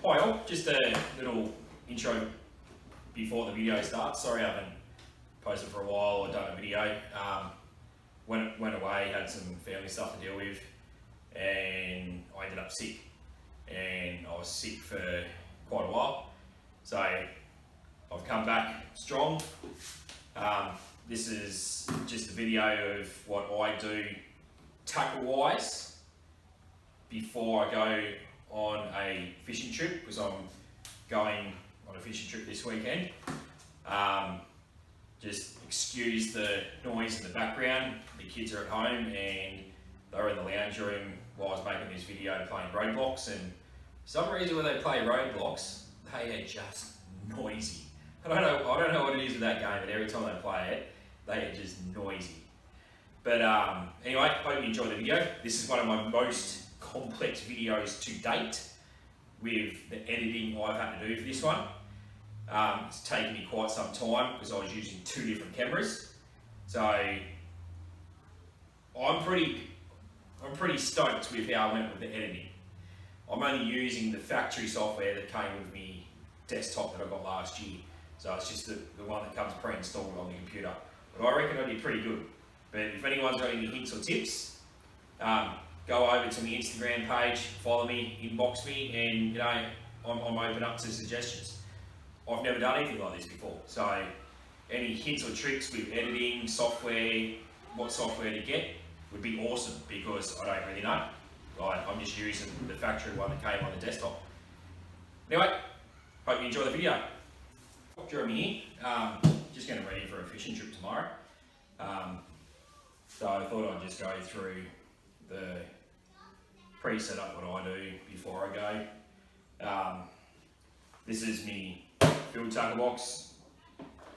Hi all, just a little intro before the video starts. Sorry I haven't posted for a while or done a video. Went away, had some family stuff to deal with, and I ended up sick. And I was sick for quite a while. So I've come back strong. This is just a video of what I do tackle wise before I go on a fishing trip, because I'm going on a fishing trip this weekend. Just excuse the noise in the background. The kids are at home and they're in the lounge room while I was making this video playing Roblox, and for some reason when they play Roblox, they are just noisy. I don't know what it is with that game, but every time they play it, they are just noisy. But anyway, hope you enjoy the video. This is one of my most complex videos to date with the editing I've had to do for this one. It's taken me quite some time because I was using two different cameras. So I'm pretty stoked with how I went with the editing. I'm only using the factory software that came with me desktop that I got last year. So it's just the one that comes pre-installed on the computer. But I reckon I did pretty good. But if anyone's got any hints or tips, go over to my Instagram page, follow me, inbox me, and I'm open up to suggestions. I've never done anything like this before, so any hints or tricks with editing, software, what software to get would be awesome, because I don't really know. I'm just using the factory one that came on the desktop. Anyway, hope you enjoy the video. Jeremy here, just getting ready for a fishing trip tomorrow. So I thought I'd just go through the pre-set up what I do before I go. This is me field tackle box,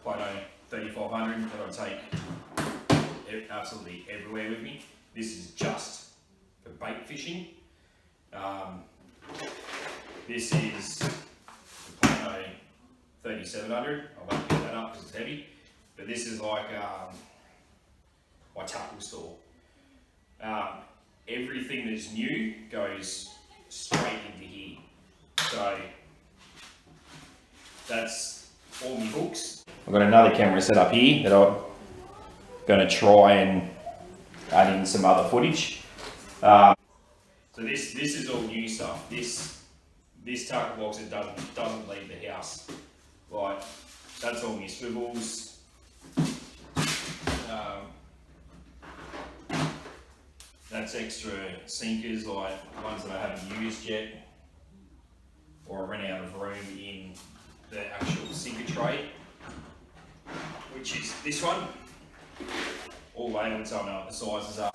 Plato 3500 that I take absolutely everywhere with me. This is just for bait fishing. This is the Plato 3700. I won't pick that up because it's heavy, but this is like my tackle store. Everything that's new goes straight into here. So that's all my hooks. I've got another camera set up here that I'm going to try and add in some other footage. So this is all new stuff. This tackle box, it doesn't leave the house. Like, that's all my swivels. That's extra sinkers, like ones that I haven't used yet, or I ran out of room in the actual sinker tray, which is this one, all labelled so I know what the sizes are.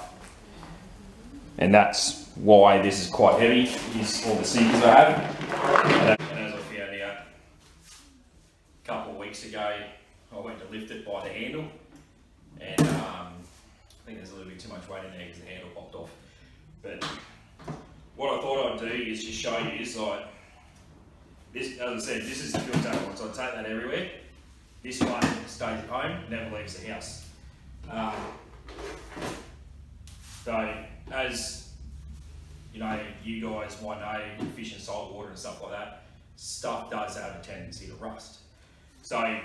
And that's why this is quite heavy, is all the sinkers I have. And as I found out a couple of weeks ago, I went to lift it by the handle, and I think there's a little bit too much weight in there because the handle popped off. But what I thought I'd do is just show you is like this. As I said, this is the field tackle one, so I take that everywhere. This one stays at home, never leaves the house. So as you know, you guys might know, you fish in salt water and stuff like that, stuff does have a tendency to rust. So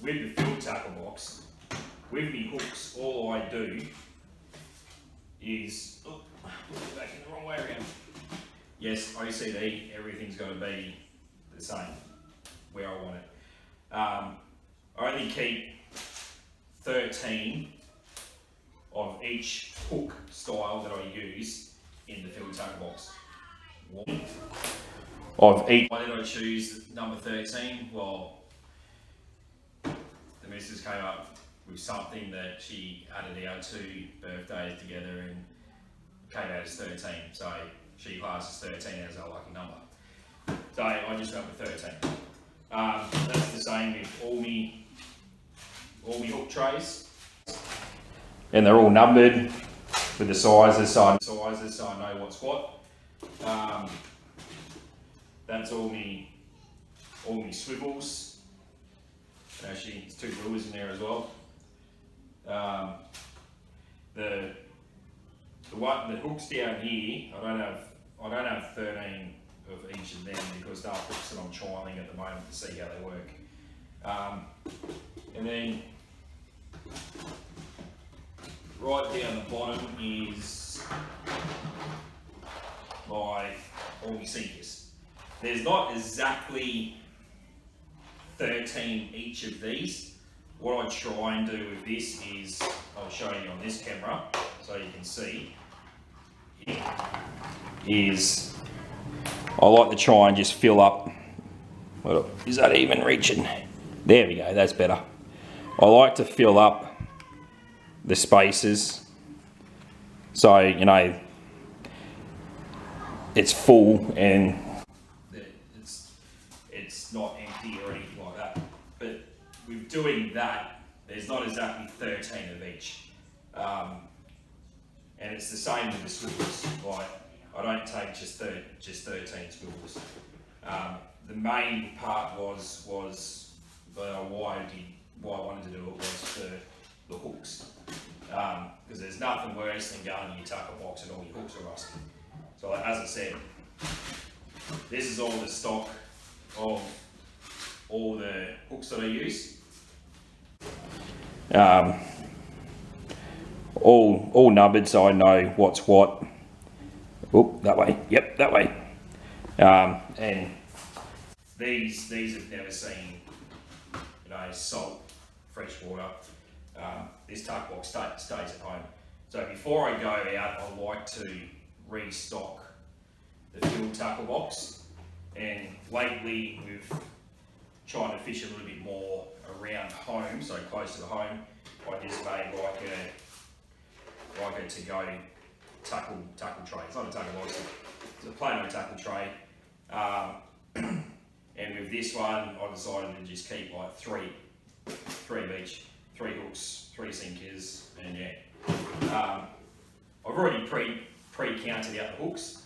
with the field tackle box, with me hooks, all I do is, back in the wrong way around. Yes, OCD, everything's got to be the same where I want it. I only keep 13 of each hook style that I use in the field tackle box. Of each. Why did I choose number 13? Well, the missus came up with something that she added our two birthdays together and came out as 13. So she classes 13 as our lucky number. So I just went with 13. That's the same with all me hook trays. And they're all numbered with the sizes, so I know what's what. That's all me swivels. Actually, there's two lures in there as well. The hooks down here, I don't have 13 of each of them because they're hooks that I'm trialling at the moment to see how they work. And then right down the bottom is all my sinkers. There's not exactly 13 each of these. What I try and do with this is, I'll show you on this camera so you can see, is I like to try and just fill up. Well, is that even reaching? There we go, that's better. I like to fill up the spaces so, you know, it's full and it's not empty or anything like that. But with doing that, there's not exactly 13 of each. And it's the same with the swivels. Like, I don't take just 13 swivels. The main part was why I wanted to do it was for the hooks. Because there's nothing worse than going to your tackle box and all your hooks are rusty. So as I said, this is all the stock of all the hooks that I use. All numbered so I know what's what. Oop, that way, yep, that way. And these have never seen, you know, salt, fresh water. This tackle box stays at home. So before I go out, I like to restock the filled tackle box. And lately we've tried to fish a little bit more around home, so close to the home. I just made like a to-go tackle tray. It's not a tackle box, it's a plain old tackle tray. And with this one, I decided to just keep like three of each, 3 hooks, 3 sinkers, and yeah. I've already pre-counted out the hooks,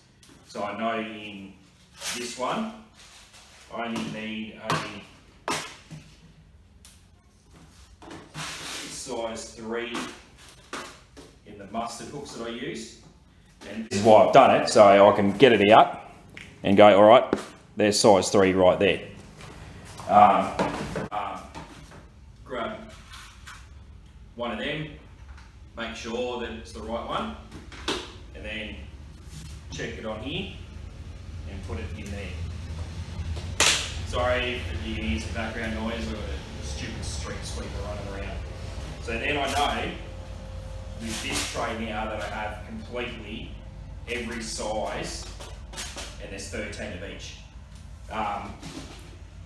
so I know in this one, I only need a size 3 in the mustard hooks that I use. And this is why I've done it, so I can get it out and go, all right, there's size 3 right there. Grab one of them, make sure that it's the right one, and then check it on here and put it in there. Sorry if you can hear some background noise or a stupid street sweeper running around. So then I know with this tray now that I have completely every size, and there's 13 of each.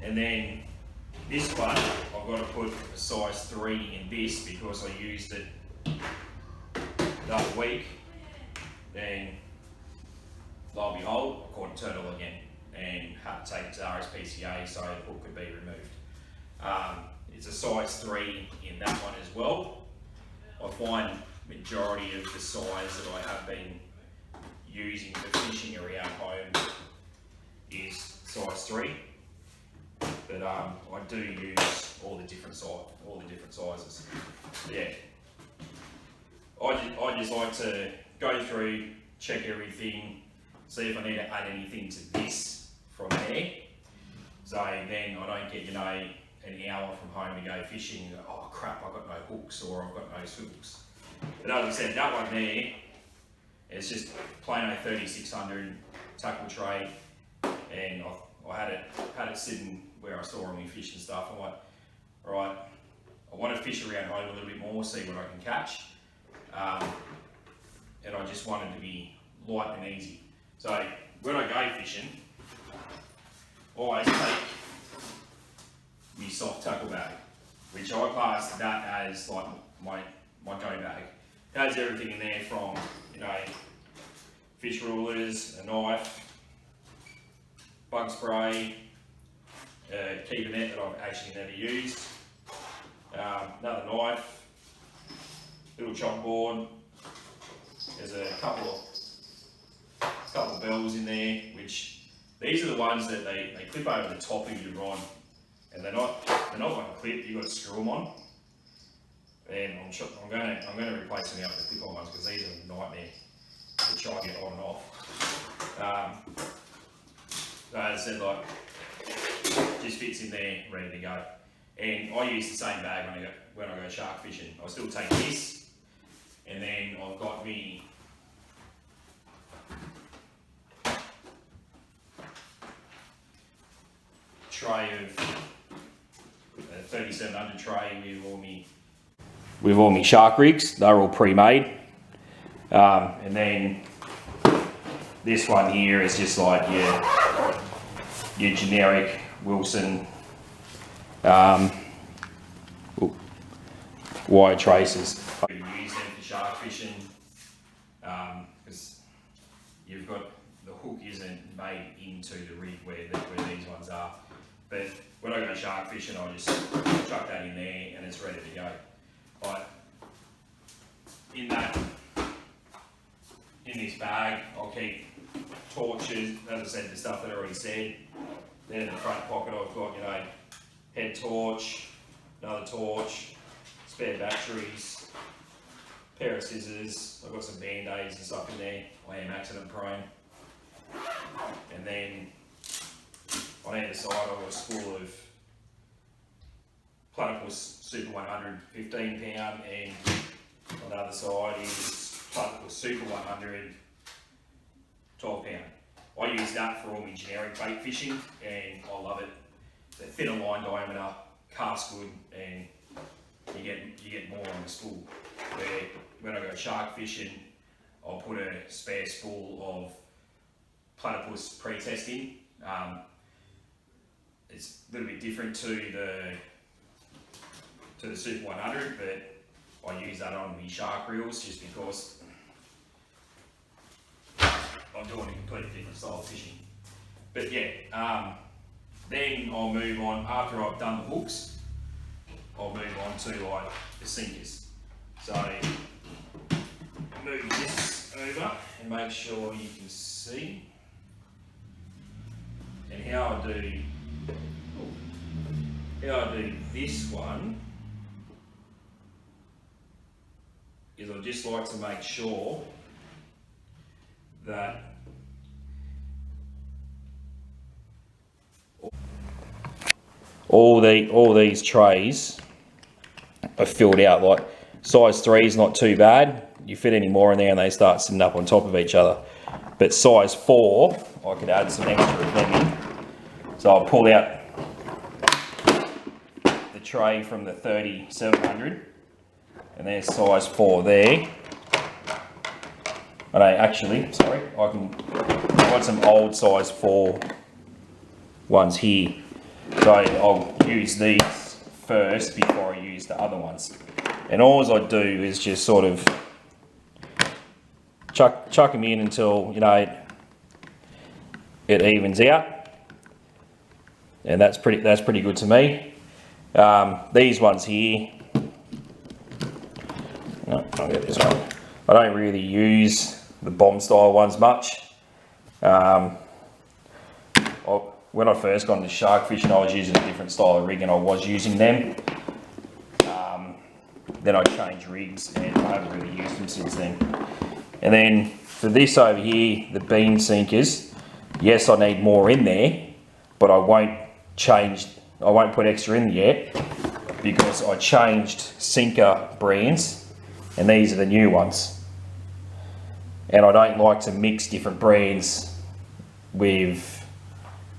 And then this one, I've got to put a size 3 in this because I used it the other week. Then lo and behold, I caught a turtle again and had to take it to RSPCA so the hook could be removed. It's a size 3 in that one as well. I find majority of the size that I have been using for fishing around home is size 3. But I do use all the different sizes. Yeah. I just like to go through, check everything, see if I need to add anything to this from there. So then I don't get, you know, an hour from home to go fishing and go, oh crap, I've got no hooks or I've got no swivels. But as I said, that one there, it's just plain old 3600 tackle tray, and I had it sitting where I store all my fish and stuff. I'm like, all right, I want to fish around home a little bit more, see what I can catch. And I just wanted to be light and easy. So when I go fishing, I always take my soft tackle bag, which I class that as like my go bag. It has everything in there from, you know, fish rulers, a knife, bug spray, keeper net that I've actually never used, another knife, little chalkboard. There's a couple of bells in there, which these are the ones that they clip over the top of your rod, and they're not like a clip. You've got to screw them on. And I'm going to replace them out with clip-on ones because these are a nightmare to try and get on and off. So as I said, like, just fits in there, ready to go. And I use the same bag when I go shark fishing. I'll still take this, and then I've got me tray of a 3700 tray with all my shark rigs. They're all pre-made, and then this one here is just like your generic Wilson wire traces. You use them for shark fishing because you've got the hook isn't made into the rig where these ones are. But when I go shark fishing, I'll just chuck that in there and it's ready to go. But in this bag, I'll keep torches, as I said, the stuff that I already said. Then in the front pocket, I've got, you know, head torch, another torch, spare batteries, pair of scissors. I've got some band-aids and stuff in there. I am accident prone. And then on either side, I've got a spool of Platypus Super 100 15 pound, and on the other side is Platypus Super 100 12 pound. I use that for all my generic bait fishing, and I love it. The thinner line diameter, casts good, and you get more on the spool. Where when I go shark fishing, I'll put a spare spool of Platypus pre-test in. It's a little bit different to the Super 100, but I use that on my shark reels just because I'm doing a completely different style of fishing. But yeah, then I'll move on, after I've done the hooks, I'll move on to like the sinkers. So move this over and make sure you can see. And how I do this one is I just like to make sure that all these trays are filled out. Like size 3 is not too bad. You fit any more in there and they start sitting up on top of each other. But size 4, I could add some extra of them in. So I'll pull out the tray from the 3700, and there's size 4 there. I got some old size 4 ones here. So I'll use these first before I use the other ones. And all I do is just sort of chuck them in until, you know, it evens out. And that's pretty good to me. These ones here, no, I'll get this one. I don't really use the bomb style ones much. When I first got into shark fishing, I was using a different style of rig and I was using them. Then I changed rigs and I haven't really used them since then. And then for this over here, the beam sinkers, yes, I need more in there, but I won't put extra in yet because I changed sinker brands and these are the new ones. And I don't like to mix different brands with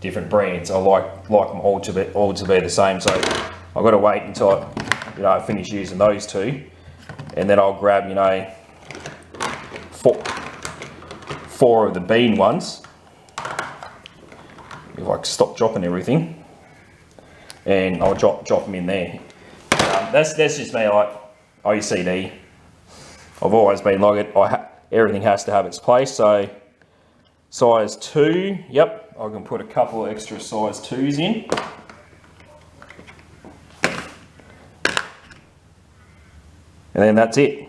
different brands. I like them all to be the same. So I've got to wait until I finish using those two, and then I'll grab, you know, four of the bean ones. If I can stop dropping everything, and I'll drop them in there. That's just me, like OCD. I've always been like it. Everything has to have its place. So size 2, yep, I can put a couple of extra size 2s in. And then that's it.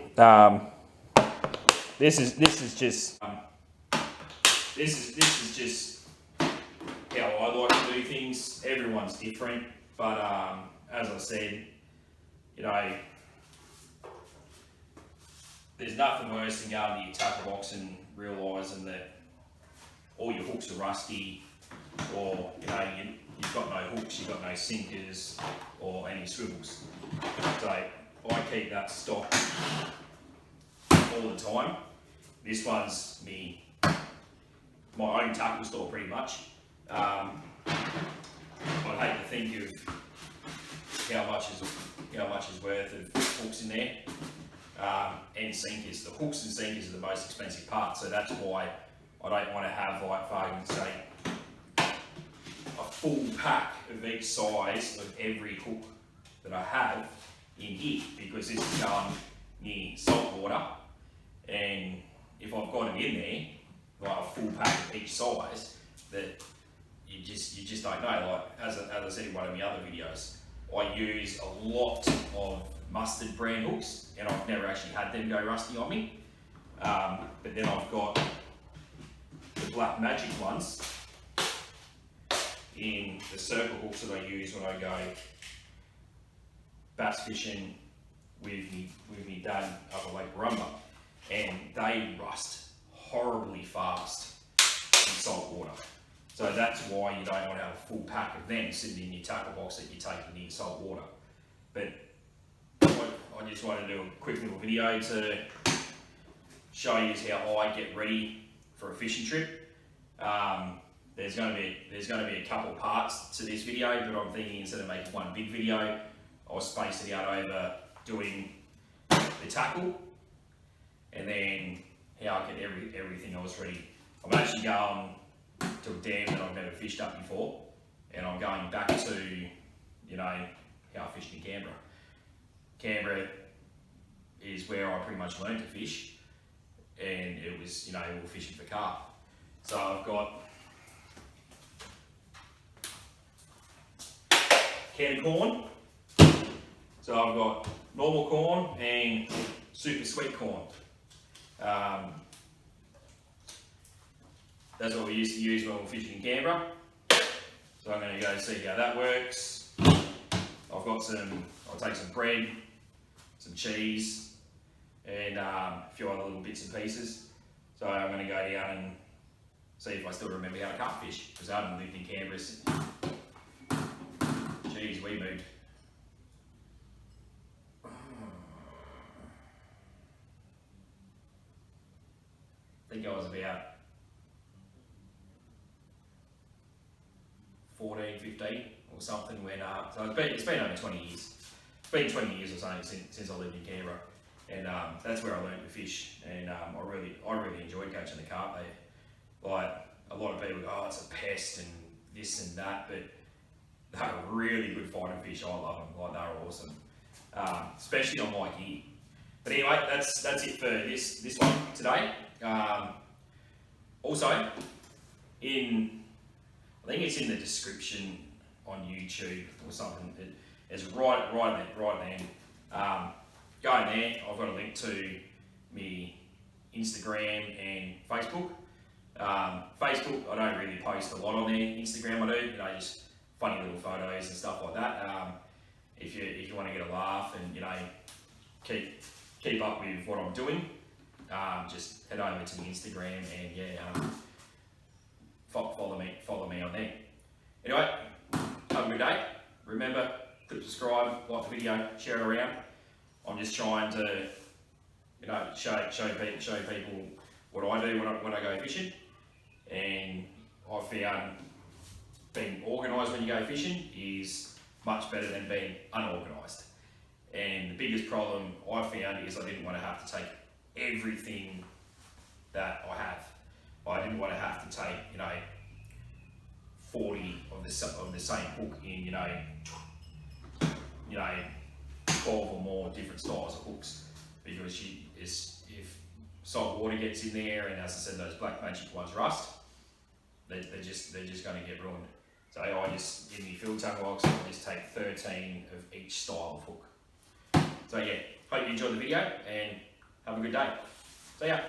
This is just how I like to do things. Everyone's different, but as I said, you know, there's nothing worse than going to your tackle box and realising that all your hooks are rusty, or you've got no hooks, you've got no sinkers or any swivels. So I keep that stock all the time. This one's my own tackle store pretty much. I'd hate to think of how much is worth of hooks in there, and sinkers. The hooks and sinkers are the most expensive part, so that's why I don't want to have, like, for argument's sake, a full pack of each size of every hook that I have in here, because this is going near salt water, and if I've got it in there, like a full pack of each size, that you just don't know. Like as I said in one of my other videos, I use a lot of Mustard brand hooks, and I've never actually had them go rusty on me. But then I've got the Black Magic ones in the circle hooks that I use when I go bass fishing with me dad up at Lake Barumba, and they rust horribly fast in salt water. So that's why you don't want to have a full pack of them sitting in your tackle box that you're taking in salt water. But I just wanted to do a quick little video to show you how I get ready for a fishing trip. There's going to be a couple parts to this video, but I'm thinking instead of making one big video, I'll space it out over doing the tackle, and then how I get everything else ready. I'm actually going to a dam that I've never fished up before, and I'm going back to, how I fished in Canberra. Canberra is where I pretty much learned to fish, and it was, we were fishing for carp. So I've got canned corn. So I've got normal corn and super sweet corn. That's what we used to use when we were fishing in Canberra. So I'm going to go see how that works. I'll take some bread, some cheese, and a few other little bits and pieces. So I'm going to go down and see if I still remember how to carp fish, because I haven't lived in Canberra since. Jeez, we moved. I think I was about 14, 15 or something when, so it's been over 20 years. It's been 20 years or something since I lived in Canberra, and that's where I learned to fish, and I really enjoyed catching the carp there. Like, a lot of people go, oh, it's a pest and this and that, but they're really good fighting fish. I love them, like, they're awesome, especially on my gear. But anyway, that's it for this one today. Also, I think it's in the description on YouTube or something. It's right then. Go in there. I've got a link to my Instagram and Facebook. Facebook, I don't really post a lot on there. Instagram, I do. Just funny little photos and stuff like that. If you want to get a laugh and keep up with what I'm doing, just head over to the Instagram and follow me on there. Anyway, have a good day. Remember, click subscribe, like the video, share it around. I'm just trying to, show people what I do when I go fishing, and I found being organised when you go fishing is much better than being unorganised. And the biggest problem I found is I didn't want to have to take everything that I have. I didn't want to have to take, 40 of the same hook in, 12 or more different styles of hooks, because if salt water gets in there, and as I said, those Black Magic ones rust, they're just going to get ruined. So I just, in the field tackle box, I just take 13 of each style of hook. So yeah, hope you enjoyed the video and have a good day. See ya.